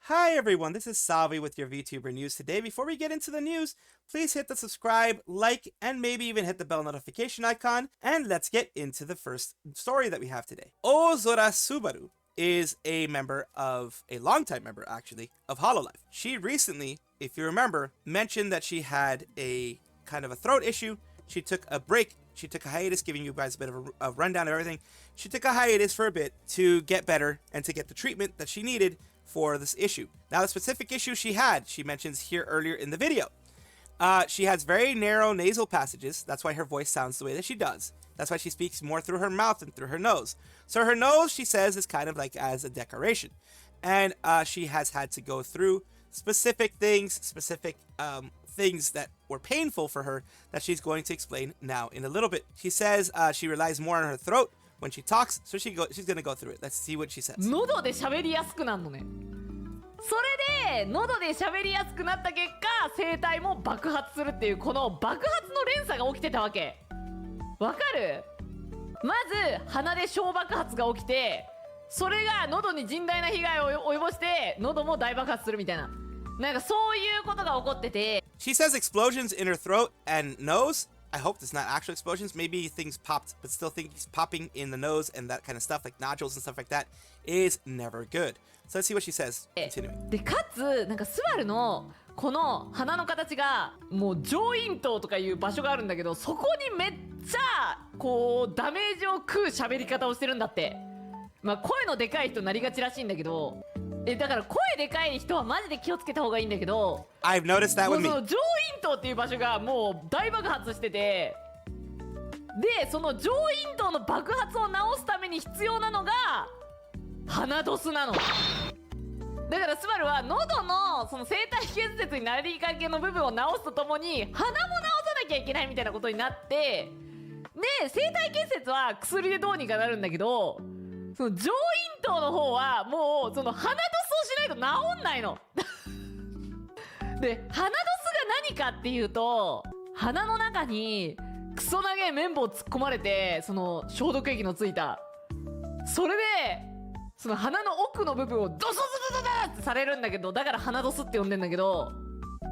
Hi everyone, this is Salvi with your Vtuber news today. Before we get into the news, please hit the subscribe, like, and maybe even hit the bell notification icon, and let's get into the first story that we have today. Ozora Subaru is a longtime member actually, of hololive. She recently, if you remember, mentioned that she had a kind of a throat issue. She took a break. She took a hiatus, giving you guys a bit of a rundown of everything. She took a hiatus for a bit to get better and to get the treatment that she needed for this issue. Now, the specific issue she had, she mentions here earlier in the video. She has very narrow nasal passages. That's why her voice sounds the way that she does. That's why she speaks more through her mouth than through her nose. So her nose, she says, is kind of like as a decoration. And she has had to go through specific things that were painful for her that she's going to explain now in a little bit. She says she relies more on her throat when she talks, so she's going to go through it. Let's see what she says. 喉で喋りやすくなるのね。それで喉で喋りやすくなった結果、声帯も爆発するっていうこの爆発の連鎖が起きてたわけ。わかる？まず鼻で小爆発が起きて、それが喉に甚大な被害を及ぼして喉も大爆発するみたいな。なんかそういうことが起こってて。She says explosions in her throat and nose. I hope it's not actual explosions. Maybe things popped, but still things popping in the nose and that kind of stuff, like nodules and stuff like that, is never good. So let's see what she says. Continuing. でかつなんかスバルのこの鼻の形がもう上咽頭とかいう場所があるんだけど、そこにめっちゃこうダメージを食う喋り方をしてるんだって。まあ声のでかい人なりがちらしいんだけど。だから声でかい人はマジで気をつけた方がいいんだけど、 I've noticed that with me. その上咽頭っていう場所がもう大爆発してて、でその上咽頭の爆発を直すために必要なのが鼻ドスなの。だからスバルは喉のその声帯結節になりかけの部分を直すとともに鼻も直さなきゃいけないみたいなことになって、で声帯結節は薬でどうにかなるんだけど、その上咽頭の方はもうその鼻ドスをしないと治んないので鼻ドスが何かっていうと、鼻の中にクソ長い綿棒を突っ込まれて、その消毒液のついたそれでその鼻の奥の部分をドスドスドスドスってされるんだけど、だから鼻ドスって呼んでんだけど、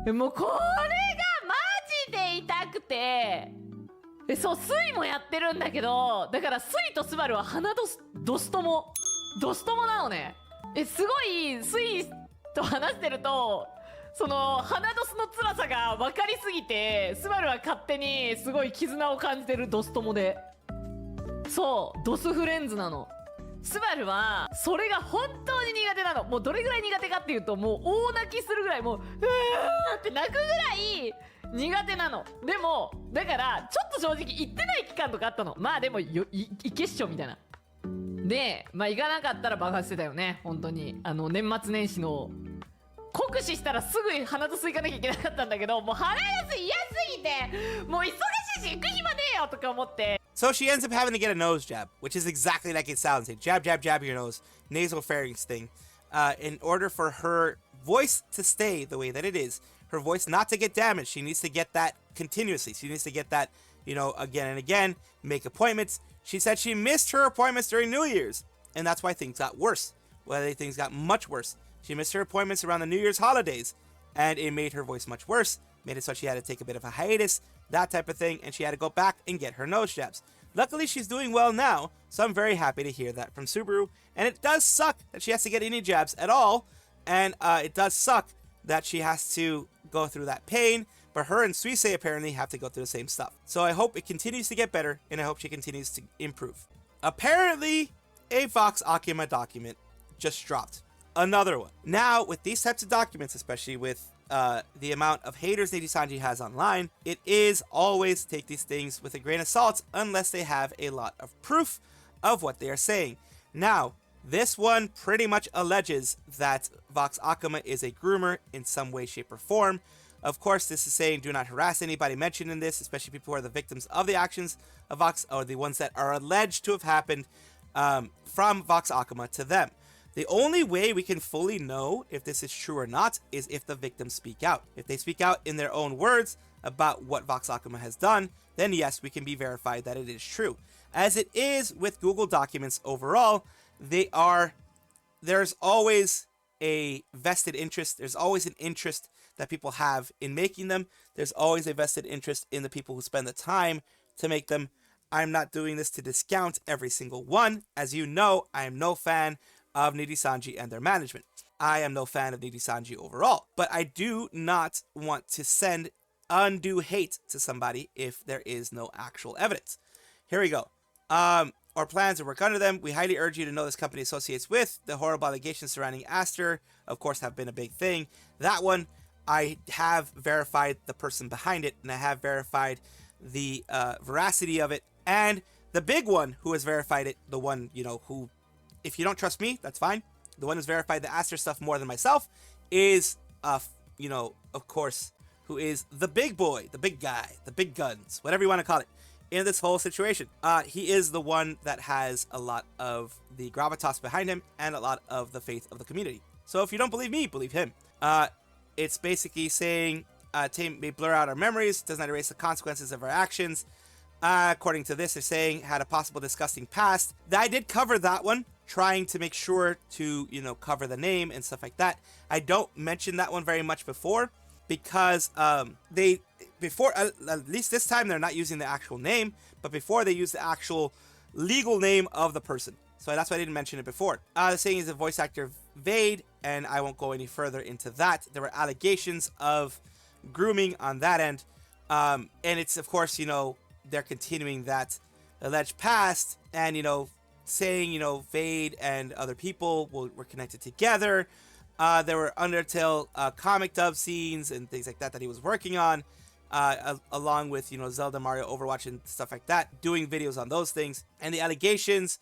もうこれがマジで痛くて、そう、スイもやってるんだけど、だからスイとスバルは鼻ドスともなのね。すごいスイと話してると、その鼻ドスの辛さが分かりすぎて、スバルは勝手にすごい絆を感じてるドス友で。そう、ドスフレンズなの。スバルはそれが本当に苦手なの。もうどれぐらい苦手かっていうと、もう大泣きするぐらい、もううーって泣くぐらい苦手なの。でもだからちょっと正直行ってない期間とかあったの。まあでも行けっしょみたいな。でまあ行かなかったら爆発してたよね。本当に年末年始の酷使したらすぐ鼻とスイかなきゃいけなかったんだけど、もう鼻が嫌すぎてもう忙しいし行く暇ねえよとか思って。So she ends up having to get a nose jab, which is exactly like it sounds. A jab, jab, jab your nose, nasal pharynx thing. In order for her voice to stay the way that it is, her voice not to get damaged, she needs to get that continuously. She needs to get that, again and again, make appointments. She said she missed her appointments during New Year's, and that's why things got worse. Things got much worse. She missed her appointments around the New Year's holidays, and it made her voice much worse, made it so she had to take a bit of a hiatus, that type of thing, and she had to go back and get her nose jabs. Luckily, she's doing well now, so I'm very happy to hear that from Subaru, and it does suck that she has to get any jabs at all, and it does suck that she has to go through that pain, but her and Suisei apparently have to go through the same stuff. So I hope it continues to get better, and I hope she continues to improve. Apparently, a Vox Akuma document just dropped. Another one. Now, with these types of documents, especially with the amount of haters Nijisanji has online, it is always take these things with a grain of salt unless they have a lot of proof of what they are saying. Now, this one pretty much alleges that Vox Akuma is a groomer in some way, shape, or form. Of course, this is saying do not harass anybody mentioned in this, especially people who are the victims of the actions of Vox, or the ones that are alleged to have happened from Vox Akuma to them. The only way we can fully know if this is true or not is if the victims speak out. If they speak out in their own words about what Vox Akuma has done, then yes, we can be verified that it is true. As it is with Google documents overall, there's always a vested interest. There's always an interest that people have in making them. There's always a vested interest in the people who spend the time to make them. I'm not doing this to discount every single one. As you know, I am no fan of Nijisanji and their management. I am no fan of Nijisanji overall. But I do not want to send undue hate to somebody if there is no actual evidence. Here we go. Our plans to work under them. We highly urge you to know this company associates with. The horrible allegations surrounding Aster, of course, have been a big thing. That one, I have verified the person behind it, and I have verified the veracity of it. And the big one who has verified it, the one, you know, who, if you don't trust me, that's fine. The one who's verified the Aster stuff more than myself is, you know, of course, who is the big boy, the big guy, the big guns, whatever you want to call it, in this whole situation. He is the one that has a lot of the gravitas behind him and a lot of the faith of the community. So if you don't believe me, believe him. It's basically saying, Tame may blur out our memories, does not erase the consequences of our actions. According to this, they're saying had a possible disgusting past. I did cover that one, trying to make sure to, you know, cover the name and stuff like that. I don't mention that one very much before, because at least this time they're not using the actual name, but before they use the actual legal name of the person. So that's why I didn't mention it before. The saying is the voice actor Vade, and I won't go any further into that. There were allegations of grooming on that end, and it's, of course, you know, they're continuing that alleged past, and, you know, saying, you know, Vade and other people were connected together. There were Undertale comic dub scenes and things like that he was working on, along with, you know, Zelda, Mario, Overwatch, and stuff like that, doing videos on those things. And the allegations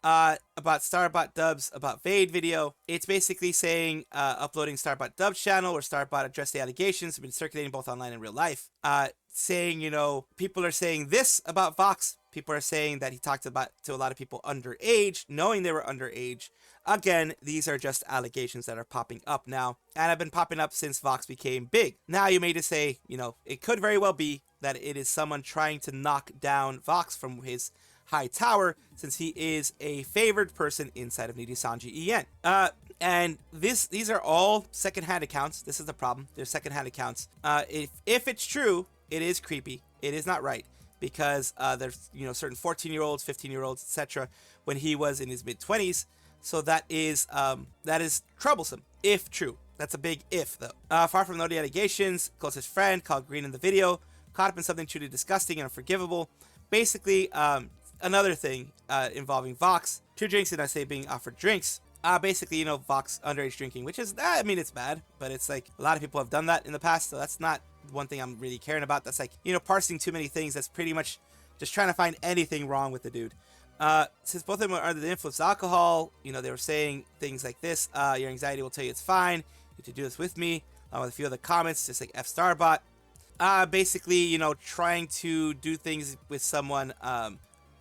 about Starbot dubs, about Vade video, it's basically saying uploading Starbot dubs channel, where Starbot addressed the allegations, have been circulating both online and real life. Saying, you know, people are saying this about Vox. People are saying that he talked about to a lot of people underage, knowing they were underage. Again, these are just allegations that are popping up now, and have been popping up since Vox became big. Now you may just say, you know, it could very well be that it is someone trying to knock down Vox from his high tower, since he is a favored person inside of Nijisanji EN. And these are all secondhand accounts. This is the problem. They're secondhand accounts. If it's true, it is creepy. It is not right, because there's, you know, certain 14-year-olds, 15-year-olds, etc. when he was in his mid-20s. So that is troublesome, if true. That's a big if, though. Far from the allegations, closest friend called Green in the video, caught up in something truly disgusting and unforgivable. Basically, another thing involving Vox. 2 drinks, and I say being offered drinks. Basically, you know, Vox underage drinking, which is, I mean, it's bad, but it's like a lot of people have done that in the past, so that's not one thing I'm really caring about. That's like, you know, parsing too many things. That's pretty much just trying to find anything wrong with the dude. Since both of them were under the influence of alcohol, you know, they were saying things like this: your anxiety will tell you it's fine, you have to do this with me, with a few other comments, just like F Starbot. Basically, you know, trying to do things with someone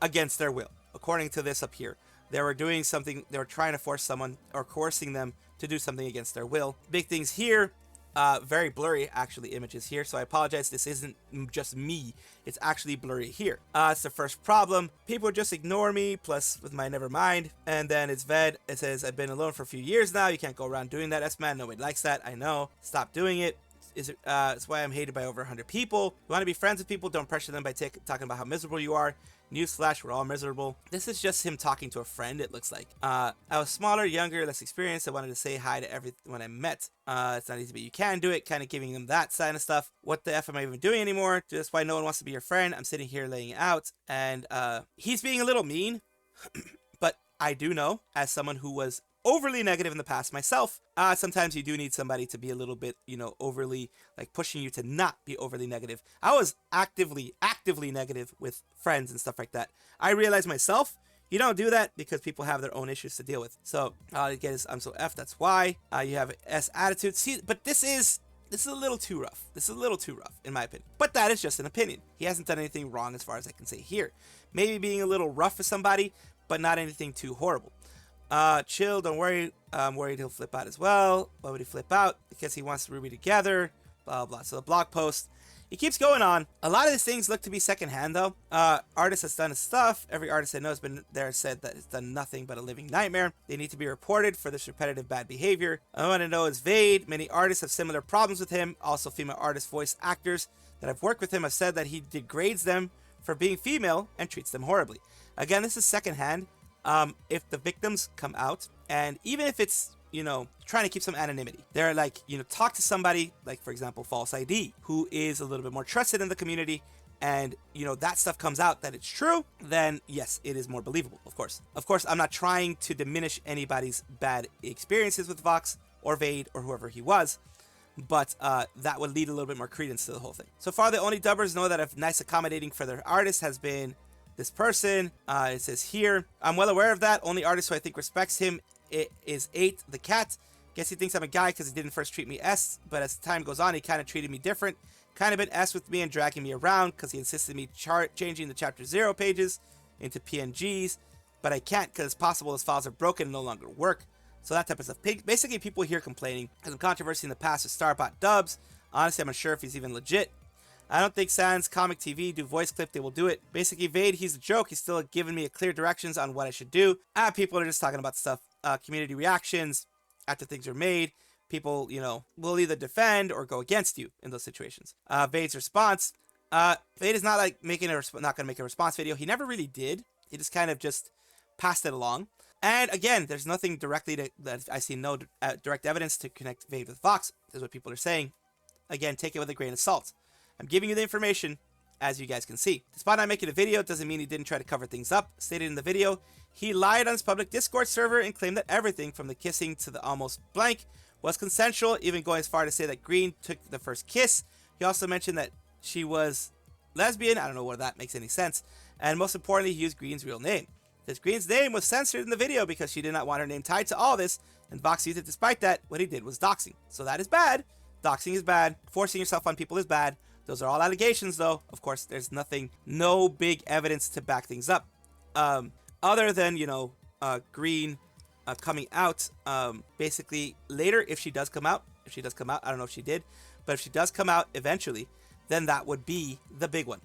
against their will. According to this up here, they were doing something, they were trying to force someone or coercing them to do something against their will. Big things here. Very blurry, actually, images here, so I apologize. This isn't just me, it's actually blurry here. It's the first problem. People just ignore me, plus with my never mind. And then it's Ved. It says, I've been alone for a few years now. You can't go around doing that, S-Man. Nobody likes that, I know. Stop doing it. It's why I'm hated by over 100 people. You want to be friends with people, don't pressure them by talking about how miserable you are. Newsflash, we're all miserable. This is just him talking to a friend, it looks like. I was smaller, younger, less experienced. I wanted to say hi to everyone I met. It's not easy, but you can do it. Kind of giving them that kind of stuff. What the F am I even doing anymore? That's why no one wants to be your friend. I'm sitting here laying it out. And he's being a little mean. But I do know, as someone who was overly negative in the past myself, sometimes you do need somebody to be a little bit, you know, overly, like, pushing you to not be overly negative. I was actively negative with friends and stuff like that. I realized myself, you don't do that because people have their own issues to deal with. So all I get is I'm so F, that's why. You have an S attitude. See, but this is a little too rough. This is a little too rough, in my opinion. But that is just an opinion. He hasn't done anything wrong as far as I can say here. Maybe being a little rough with somebody, but not anything too horrible. Chill, don't worry. I'm worried he'll flip out as well. Why would he flip out? Because he wants Ruby together. Blah, blah. So the blog post He keeps going on. A lot of these things look to be secondhand, though. Artist has done his stuff. Every artist I know has been there said that it's done nothing but a living nightmare. They need to be reported for this repetitive bad behavior. I want to know is Vade. Many artists have similar problems with him. Also, female artist voice actors that have worked with him have said that he degrades them for being female and treats them horribly. Again, this is secondhand. If the victims come out, and even if it's, you know, trying to keep some anonymity, they're like, you know, talk to somebody like, for example, False ID, who is a little bit more trusted in the community, and, you know, that stuff comes out that it's true, then yes, it is more believable, of course. Of course, I'm not trying to diminish anybody's bad experiences with Vox or Vade or whoever he was, but that would lead a little bit more credence to the whole thing. So far, the only dubbers know that a nice accommodating for their artist has been this person. It says here, I'm well aware of that. Only artist who I think respects him is 8, the cat. Guess he thinks I'm a guy because he didn't first treat me S, but as time goes on, he kind of treated me different. Kind of been S with me and dragging me around because he insisted me changing the chapter 0 pages into PNGs, but I can't because it's possible his files are broken and no longer work. So that type of stuff. Basically, people here complaining. Some controversy in the past with Starbot dubs. Honestly, I'm unsure if he's even legit. I don't think Sans Comic TV do voice clip. They will do it. Basically, Vade, he's a joke. He's still giving me clear directions on what I should do. People are just talking about stuff. Community reactions after things are made. People, you know, will either defend or go against you in those situations. Vade's response. Vade is not like not going to make a response video. He never really did. He just kind of just passed it along. And again, there's nothing directly that I see no direct evidence to connect Vade with Vox, is what people are saying. Again, take it with a grain of salt. I'm giving you the information, as you guys can see. Despite not making a video, doesn't mean he didn't try to cover things up. Stated in the video, he lied on his public Discord server and claimed that everything from the kissing to the almost blank was consensual, even going as far to say that Green took the first kiss. He also mentioned that she was lesbian. I don't know whether that makes any sense. And most importantly, he used Green's real name. This Green's name was censored in the video because she did not want her name tied to all this, and Vox used it despite that. What he did was doxing. So that is bad. Doxing is bad. Forcing yourself on people is bad. Those are all allegations, though. Of course, there's no big evidence to back things up. Other than, you know, Green coming out, basically later, if she does come out, I don't know if she did, but if she does come out eventually, then that would be the big one.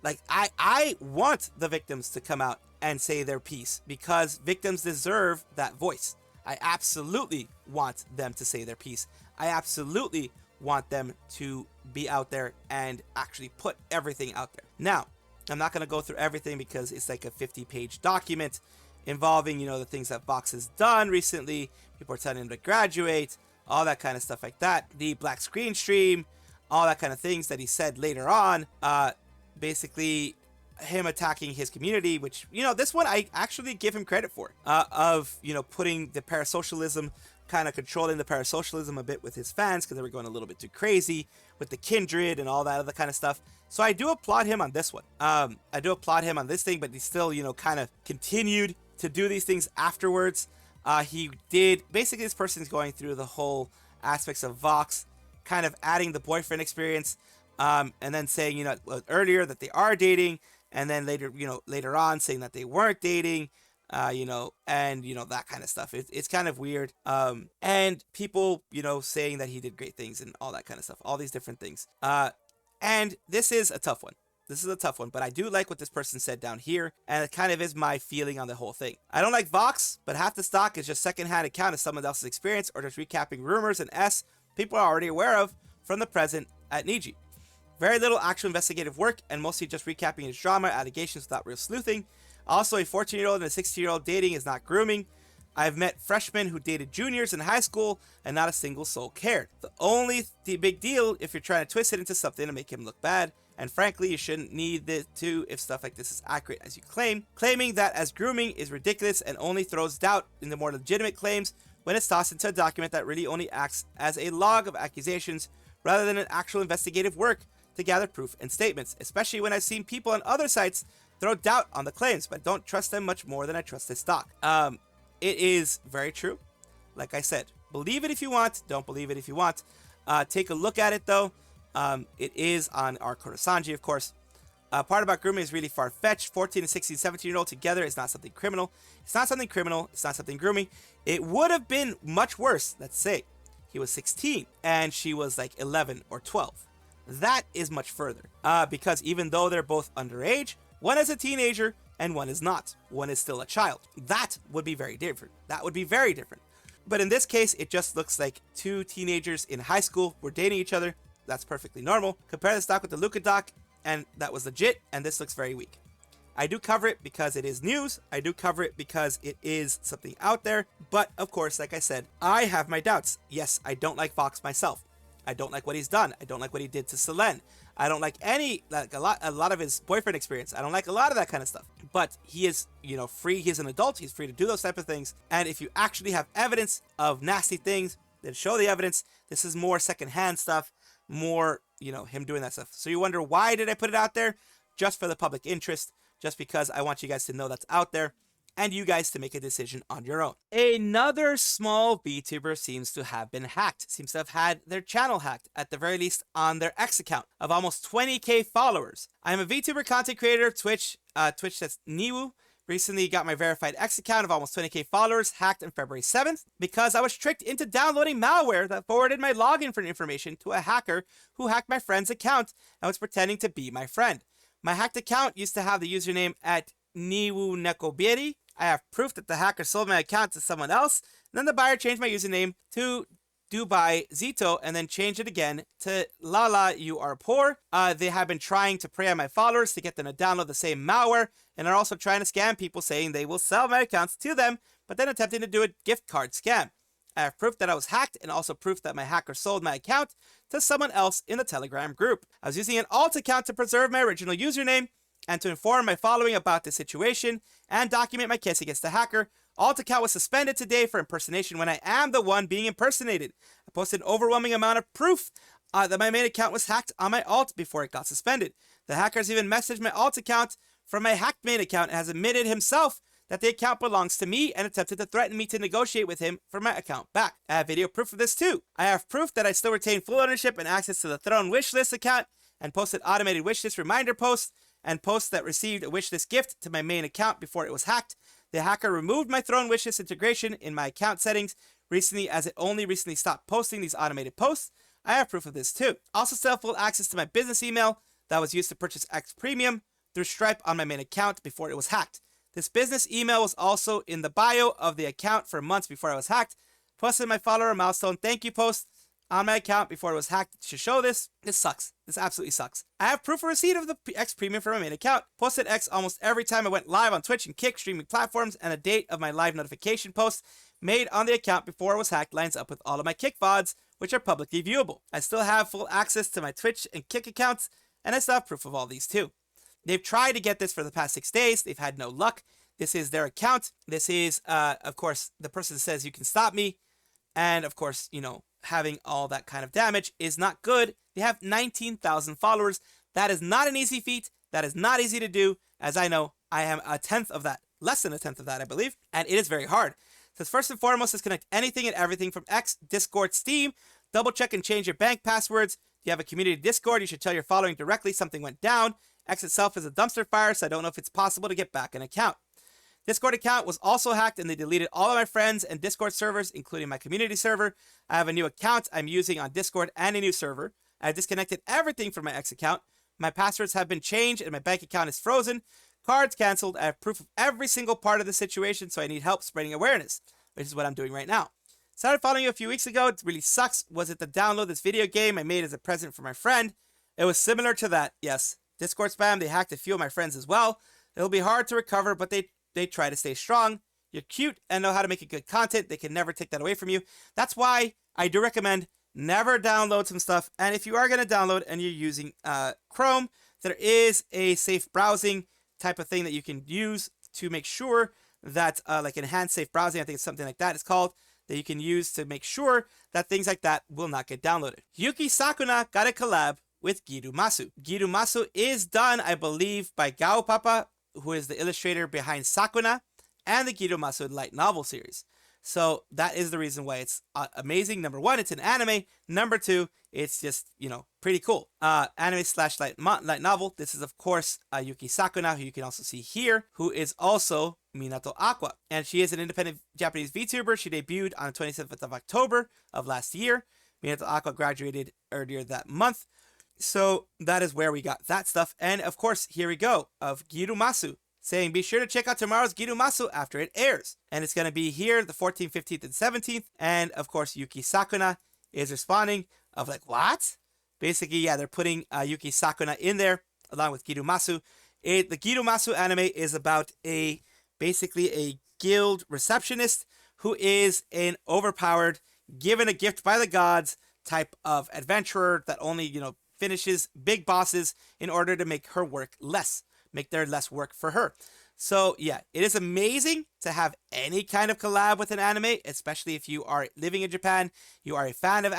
Like, I want the victims to come out and say their piece because victims deserve that voice. I absolutely want them to say their piece. I absolutely want them to be out there and actually put everything out there. Now, I'm not going to go through everything because it's like a 50-page document involving, you know, the things that Vox has done recently. People are telling him to graduate, all that kind of stuff like that. The black screen stream, all that kind of things that he said later on. Basically, him attacking his community, which, you know, this one I actually give him credit for, of, you know, putting the parasocialism, kind of controlling the parasocialism a bit with his fans because they were going a little bit too crazy with the kindred and all that other kind of stuff. So I do applaud him on this one. I do applaud him on this thing, but he still, you know, kind of continued to do these things afterwards. He did, basically this person's going through the whole aspects of Vox, kind of adding the boyfriend experience, and then saying, you know, earlier that they are dating, and then later on saying that they weren't dating, you know, and, you know, that kind of stuff. It's kind of weird. And people, you know, saying that he did great things and all that kind of stuff, all these different things. And this is a tough one. This is a tough one, but I do like what this person said down here, and it kind of is my feeling on the whole thing. I don't like Vox, but half the stock is just secondhand account of someone else's experience or just recapping rumors and people are already aware of from the present at Niji. Very little actual investigative work, and mostly just recapping his drama, allegations without real sleuthing. Also, a 14-year-old and a 16-year-old dating is not grooming. I've met freshmen who dated juniors in high school, and not a single soul cared. The big deal if you're trying to twist it into something to make him look bad. And frankly, you shouldn't need it to if stuff like this is accurate as you claim. Claiming that as grooming is ridiculous and only throws doubt in the more legitimate claims when it's tossed into a document that really only acts as a log of accusations rather than an actual investigative work to gather proof and statements, especially when I've seen people on other sites throw doubt on the claims, but don't trust them much more than I trust this stock. It is very true. Like I said, believe it if you want, don't believe it if you want. Take a look at it though. It is on our nijisanji, of course. Part about grooming is really far-fetched. 14 and 16, 17-year-old together is not something criminal. It's not something criminal. It's not something grooming. It would have been much worse, let's say. He was 16 and she was like 11 or 12. That is much further. Because even though they're both underage, one is a teenager and one is not. One is still a child. That would be very different. That would be very different. But in this case, it just looks like two teenagers in high school were dating each other. That's perfectly normal. Compare the stock with the Luca doc, and that was legit, and this looks very weak. I do cover it because it is news. I do cover it because it is something out there. But of course, like I said, I have my doubts. Yes, I don't like Vox myself. I don't like what he's done. I don't like what he did to Selene. I don't like a lot of his boyfriend experience. I don't like a lot of that kind of stuff. But he is, free. He's an adult. He's free to do those type of things. And if you actually have evidence of nasty things, then show the evidence. This is more secondhand stuff, more, him doing that stuff. So you wonder, why did I put it out there? Just for the public interest, just because I want you guys to know that's out there, and you guys to make a decision on your own. Another small VTuber seems to have been hacked, seems to have had their channel hacked, at the very least on their X account of almost 20k followers. I am a VTuber content creator, Twitch that's Niwu. Recently got my verified X account of almost 20k followers hacked on February 7th because I was tricked into downloading malware that forwarded my login for information to a hacker who hacked my friend's account and was pretending to be my friend. My hacked account used to have the username at Niwu Nekobiri. I have proof that the hacker sold my account to someone else, and then the buyer changed my username to Dubai Zito and then changed it again to Lala You Are Poor. They have been trying to prey on my followers to get them to download the same malware, and are also trying to scam people saying they will sell my accounts to them, but then attempting to do a gift card scam. I have proof that I was hacked and also proof that my hacker sold my account to someone else in the Telegram group. I was using an alt account to preserve my original username and to inform my following about the situation and document my case against the hacker. Alt account was suspended today for impersonation when I am the one being impersonated. I posted an overwhelming amount of proof that my main account was hacked on my alt before it got suspended. The hackers even messaged my alt account from my hacked main account and has admitted himself that the account belongs to me and attempted to threaten me to negotiate with him for my account back. I have video proof of this too. I have proof that I still retain full ownership and access to the Throne wishlist account and posted automated wishlist reminder posts and posts that received a wishlist gift to my main account before it was hacked. The hacker removed my Throne wishlist integration in my account settings recently, as it only recently stopped posting these automated posts. I have proof of this too. Also still have full access to my business email that was used to purchase X Premium through Stripe on my main account before it was hacked. This business email was also in the bio of the account for months before I was hacked. Posted my follower milestone thank you post on my account before it was hacked to show this. This sucks. This absolutely sucks. I have proof of receipt of the X Premium for my main account. Posted X almost every time I went live on Twitch and Kick streaming platforms, and the date of my live notification post made on the account before it was hacked lines up with all of my Kick VODs, which are publicly viewable. I still have full access to my Twitch and Kick accounts, and I still have proof of all these too. They've tried to get this for the past 6 days. They've had no luck. This is their account. This is, of course, the person says you can stop me. And of course, having all that kind of damage is not good. They have 19,000 followers. That is not an easy feat. That is not easy to do. As I know, I am a tenth of that. Less than a tenth of that, I believe. And it is very hard. So first and foremost, disconnect anything and everything from X, Discord, Steam. Double check and change your bank passwords. If you have a community Discord, you should tell your following directly something went down. X itself is a dumpster fire, so I don't know if it's possible to get back an account. Discord account was also hacked and they deleted all of my friends and Discord servers, including my community server. I have a new account I'm using on Discord and a new server. I disconnected everything from my X account. My passwords have been changed and my bank account is frozen. Cards canceled. I have proof of every single part of the situation, so I need help spreading awareness, which is what I'm doing right now. Started following you a few weeks ago. It really sucks. Was it to download this video game I made as a present for my friend? It was similar to that, yes. Discord spam, they hacked a few of my friends as well. It'll be hard to recover, but they try to stay strong. You're cute and know how to make a good content. They can never take that away from you. That's why I do recommend never download some stuff. And if you are going to download and you're using Chrome, there is a safe browsing type of thing that you can use to make sure that like enhanced safe browsing, I think it's something like that it's called, that you can use to make sure that things like that will not get downloaded. Yuki Sakuna got a collab with Girumasu. Girumasu is done, I believe, by Gao Papa, who is the illustrator behind Sakuna and the Girumasu light novel series. So that is the reason why it's amazing. Number one, it's an anime. Number two, it's just, pretty cool. Anime slash light novel. This is, of course, Yuki Sakuna, who you can also see here, who is also Minato Aqua. And she is an independent Japanese VTuber. She debuted on the 27th of October of last year. Minato Aqua graduated earlier that month. So that is where we got that stuff. And of course, here we go, of Girumasu saying, be sure to check out tomorrow's Girumasu after it airs. And it's going to be here the 14th, 15th, and 17th. And of course, Yuki Sakuna is responding of like, what? Basically, yeah, they're putting Yuki Sakuna in there along with Girumasu. The Girumasu anime is about basically a guild receptionist who is an overpowered, given a gift by the gods type of adventurer that only, finishes big bosses in order to make her work less, make their less work for her. So yeah, it is amazing to have any kind of collab with an anime, especially if you are living in Japan, you are a fan of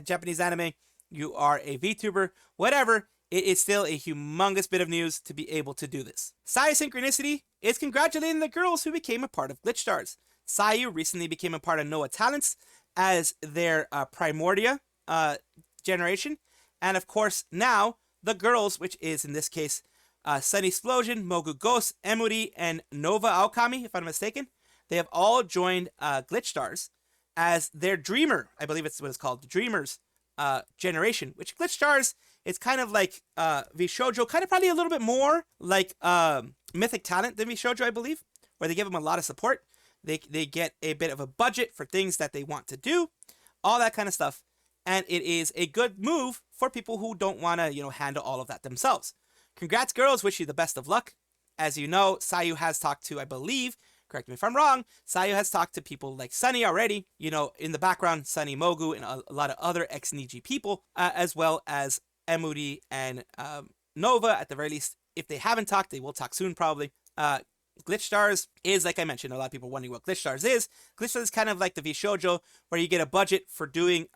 Japanese anime, you are a VTuber, whatever. It is still a humongous bit of news to be able to do this. Sayu Synchronicity is congratulating the girls who became a part of Glitchstars. Sayu recently became a part of Noah Talents as their Primordia generation. And of course, now the girls, which is in this case Sunny Explosion, Mogu Ghost, Emuri, and Nova Aokami, if I'm mistaken, they have all joined Glitchstars as their Dreamer. I believe it's what it's called, the Dreamers generation, which Glitchstars is kind of like Vshoujo, kind of probably a little bit more like Mythic Talent than Vshoujo, I believe, where they give them a lot of support. They get a bit of a budget for things that they want to do, all that kind of stuff. And it is a good move for people who don't want to, handle all of that themselves. Congrats, girls. Wish you the best of luck. As you know, Sayu has talked to, I believe, correct me if I'm wrong, Sayu has talked to people like Sunny already, in the background, Sunny Mogu and a lot of other ex-Niji people, as well as Emuri and Nova, at the very least. If they haven't talked, they will talk soon, probably. Glitchstars is, like I mentioned, a lot of people wondering what Glitchstars is. Glitchstars is kind of like the Vshoujo, where you get a budget for doing,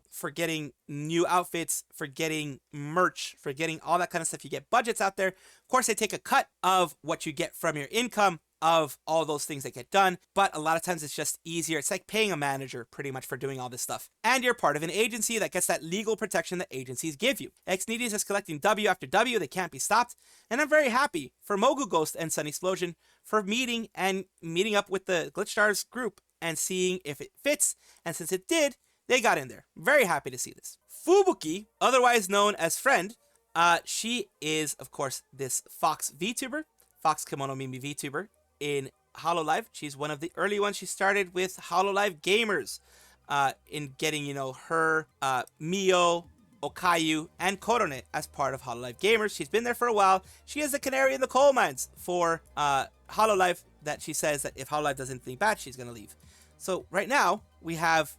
for getting new outfits, for getting merch, for getting all that kind of stuff. You get budgets out there. Of course, they take a cut of what you get from your income of all those things that get done, but a lot of times it's just easier. It's like paying a manager pretty much for doing all this stuff. And you're part of an agency that gets that legal protection that agencies give you. Ex-Nidies is collecting W after W. They can't be stopped. And I'm very happy for Mogu Ghost and Sunny Explosion for meeting up with the Glitchstars group and seeing if it fits. And since it did, they got in there. Very happy to see this. Fubuki, otherwise known as Friend, she is, of course, this Fox VTuber, Fox Kimono Mimi VTuber, in hololive. She's one of the early ones. She started with hololive gamers in getting, her, Mio, Okayu, and Korone as part of hololive gamers. She's been there for a while. She is the canary in the coal mines for hololive, that she says that if hololive does anything bad, she's going to leave. So right now, we have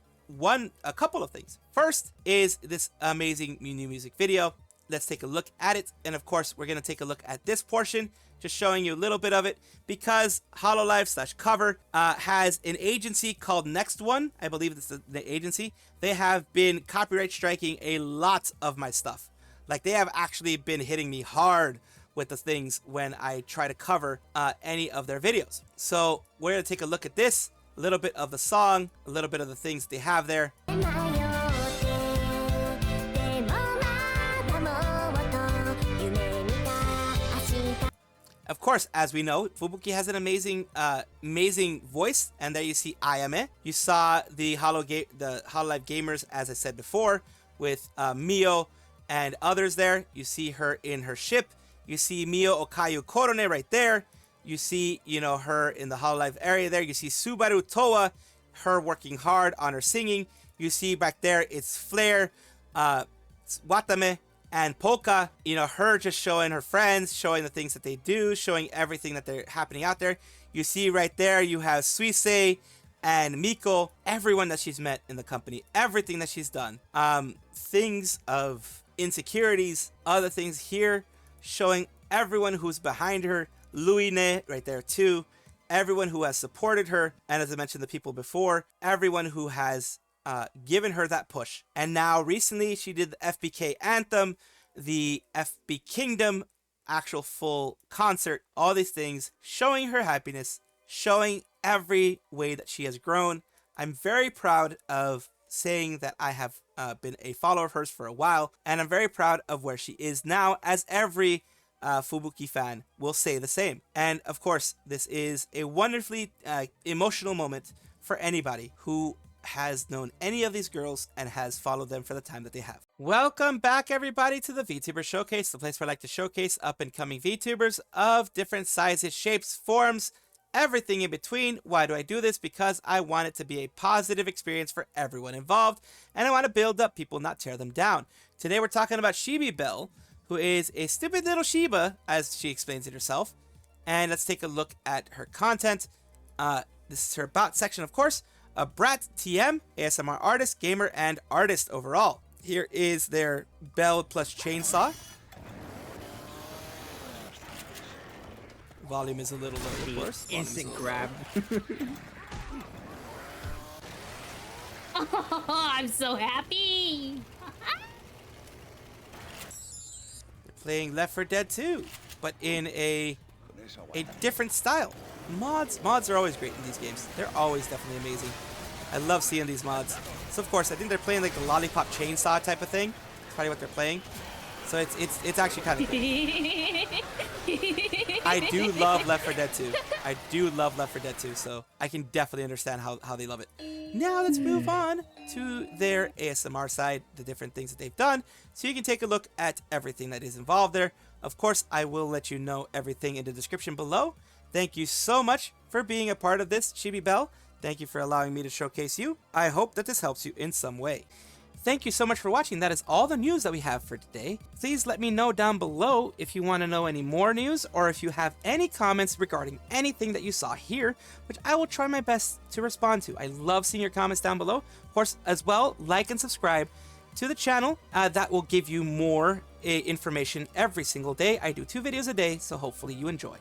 a couple of things. First is this amazing new music video. Let's take a look at it. And of course, we're going to take a look at this portion, just showing you a little bit of it, because hololive/cover has an agency called Next One. I believe this is the agency. They have been copyright striking a lot of my stuff. Like, they have actually been hitting me hard with the things when I try to cover any of their videos. So we're going to take a look at this, a little bit of the song, a little bit of the things they have there. Of course, as we know, Fubuki has an amazing voice, and there you see Ayame. You saw the hololive gamers, as I said before, with Mio and others there. You see her in her ship. You see Mio, Okayu, Korone right there. You see, her in the hololive area there. You see Subaru Toa, her working hard on her singing. You see back there, it's Flare, Watame, and Polka, her just showing her friends, showing the things that they do, showing everything that they're happening out there. You see right there, you have Suisei and Miko, everyone that she's met in the company, everything that she's done. Things of insecurities, other things here, showing everyone who's behind her. Luine right there too. Everyone who has supported her. And as I mentioned, the people before, everyone who has given her that push. And now recently she did the FBK anthem, the FB Kingdom actual full concert, all these things, showing her happiness, showing every way that she has grown. I'm very proud of saying that I have been a follower of hers for a while, and I'm very proud of where she is now, as every Fubuki fan will say the same. And of course, this is a wonderfully emotional moment for anybody who has known any of these girls and has followed them for the time that they have. Welcome back, everybody, to the VTuber Showcase, the place where I like to showcase up-and-coming VTubers of different sizes, shapes, forms, everything in between. Why do I do this? Because I want it to be a positive experience for everyone involved, and I want to build up people, not tear them down. Today we're talking about Shibi Belle, who is a stupid little Shiba, as she explains it herself. And let's take a look at her content. This is her about section, of course. A brat TM, ASMR artist, gamer, and artist overall. Here is their Belle plus chainsaw. Volume is a little low, of course. Instant grab. Oh, I'm so happy. They're playing Left 4 Dead 2, but in a different style. Mods are always great in these games. They're always definitely amazing. I love seeing these mods. So of course, I think they're playing like the lollipop chainsaw type of thing. That's probably what they're playing. So it's actually kind of cool. I do love Left 4 Dead 2. I do love Left 4 Dead 2, so I can definitely understand how they love it. Now let's move on to their ASMR side, the different things that they've done, so you can take a look at everything that is involved there. Of course, I will let you know everything in the description below. Thank you so much for being a part of this, Shibi Belle. Thank you for allowing me to showcase you. I hope that this helps you in some way. Thank you so much for watching. That is all the news that we have for today. Please let me know down below if you want to know any more news or if you have any comments regarding anything that you saw here, which I will try my best to respond to. I love seeing your comments down below. Of course, as well, like and subscribe to the channel. That will give you more information every single day. I do 2 videos a day, so hopefully you enjoy.